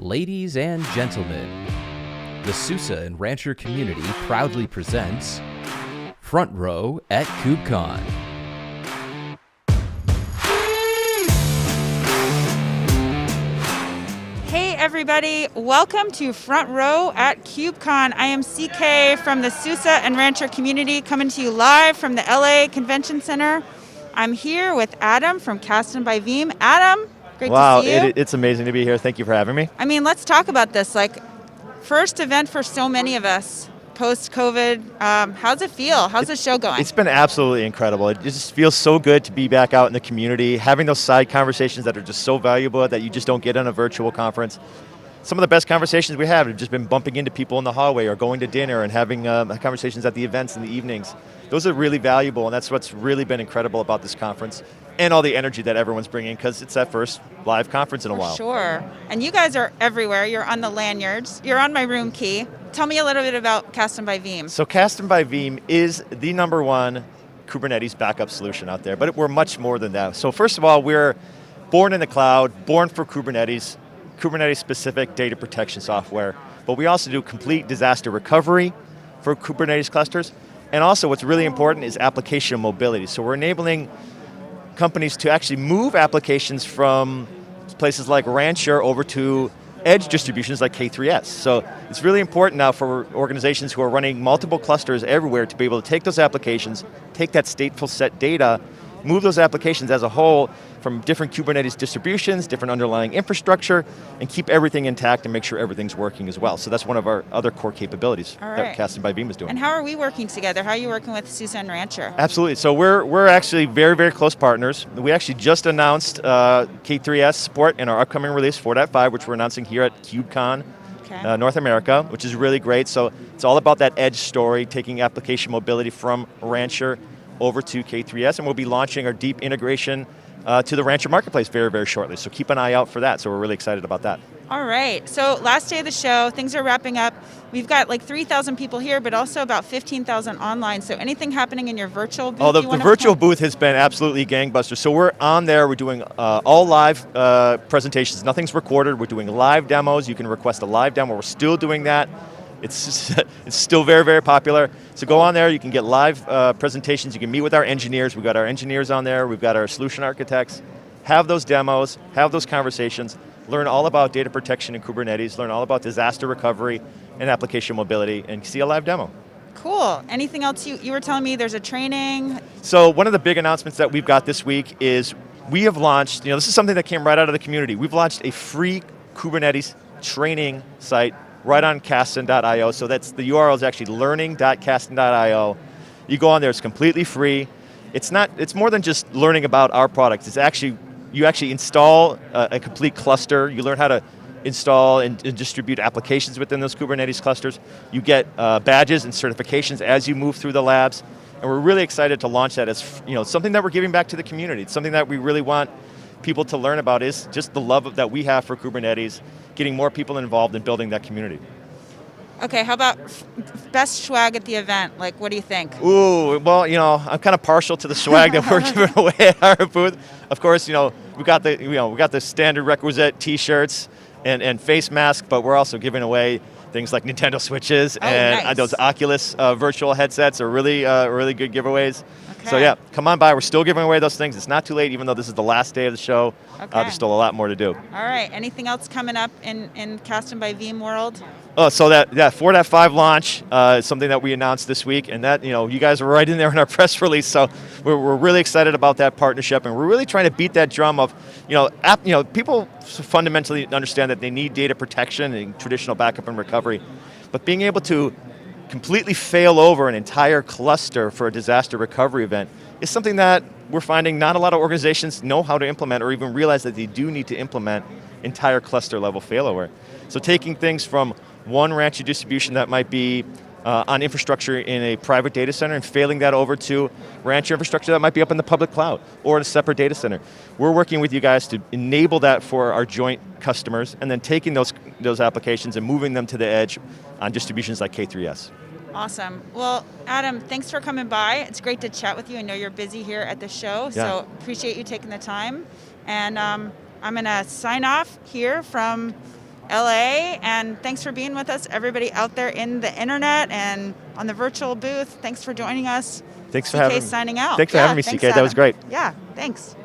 Ladies and gentlemen, the SUSE and Rancher community proudly presents Front Row at KubeCon. Hey everybody, welcome to Front Row at KubeCon. I am CK from the SUSE and Rancher community coming to you live from the LA Convention Center. I'm here with Adam from Kasten by Veeam. Adam, great to see you. Wow, it's amazing to be here. Thank you for having me. I mean, let's talk about this. First event for so many of us post-COVID. How's it feel? How's the show going? It's been absolutely incredible. It just feels so good to be back out in the community, having those side conversations that are just so valuable that you just don't get in a virtual conference. Some of the best conversations we have just been bumping into people in the hallway or going to dinner and having conversations at the events in the evenings. Those are really valuable, and that's what's really been incredible about this conference and all the energy that everyone's bringing, because it's that first live conference in a while. Sure. And you guys are everywhere. You're on the lanyards. You're on my room key. Tell me a little bit about Kasten by Veeam. So Kasten by Veeam is the #1 Kubernetes backup solution out there, but we're much more than that. So first of all, we're born in the cloud, born for Kubernetes, Kubernetes-specific data protection software, but we also do complete disaster recovery for Kubernetes clusters, and also what's really important is application mobility. So we're enabling companies to actually move applications from places like Rancher over to edge distributions like K3s. So it's really important now for organizations who are running multiple clusters everywhere to be able to take those applications, take that stateful set data, move those applications as a whole from different Kubernetes distributions, different underlying infrastructure, and keep everything intact and make sure everything's working as well. So that's one of our other core capabilities that Kasten by Veeam is doing. And how are we working together? How are you working with SUSE and Rancher? Absolutely, so we're actually very, very close partners. We actually just announced K3s support in our upcoming release 4.5, which we're announcing here at KubeCon, North America, which is really great. So it's all about that edge story, taking application mobility from Rancher over to K3s, and we'll be launching our deep integration to the Rancher Marketplace very, very shortly. So keep an eye out for that. So we're really excited about that. All right. So last day of the show, things are wrapping up. We've got like 3,000 people here, but also about 15,000 online. So anything happening in your virtual booth? Oh, the virtual booth has been absolutely gangbusters. So we're on there. We're doing all live presentations. Nothing's recorded. We're doing live demos. You can request a live demo. We're still doing that. It's still very, very popular. So go on there, you can get live presentations, you can meet with our engineers. We've got our engineers on there, we've got our solution architects. Have those demos, have those conversations, learn all about data protection in Kubernetes, learn all about disaster recovery and application mobility, and see a live demo. Cool. Anything else? You were telling me there's a training. So one of the big announcements that we've got this week is we have launched, this is something that came right out of the community. We've launched a free Kubernetes training site right on kasten.io, so that's the URL is actually learning.kasten.io. You go on there, it's completely free. It's more than just learning about our products. You actually install a complete cluster. You learn how to install and distribute applications within those Kubernetes clusters. You get badges and certifications as you move through the labs, and we're really excited to launch that as something that we're giving back to the community. It's something that we really want people to learn about, is just the love that we have for Kubernetes, getting more people involved in building that community. Okay, how about best swag at the event? What do you think? Ooh, well, I'm kind of partial to the swag that we're giving away at our booth. Of course, we got the standard requisite T-shirts and face masks, but we're also giving away things like Nintendo Switches and those Oculus virtual headsets are really good giveaways. Okay. So yeah, come on by. We're still giving away those things. It's not too late, even though this is the last day of the show. Okay. There's still a lot more to do. All right. Anything else coming up in Kasten by Veeam world? Oh, so that 4.5 launch is something that we announced this week, and that you guys are right in there in our press release. So we're really excited about that partnership, and we're really trying to beat that drum of people fundamentally understand that they need data protection and traditional backup and recovery, but being able to completely fail over an entire cluster for a disaster recovery event is something that we're finding not a lot of organizations know how to implement or even realize that they do need to implement entire cluster level failover. So taking things from one Rancher distribution that might be on infrastructure in a private data center and failing that over to Rancher infrastructure that might be up in the public cloud or in a separate data center. We're working with you guys to enable that for our joint customers, and then taking those applications and moving them to the edge on distributions like K3s. Awesome. Well, Adam, thanks for coming by. It's great to chat with you. I know you're busy here at the show, so appreciate you taking the time. And I'm going to sign off here from LA. And thanks for being with us, everybody out there in the internet and on the virtual booth. Thanks for joining us. Thanks for CK having me. signing out. Thanks for having me, CK. That was great. Yeah, thanks.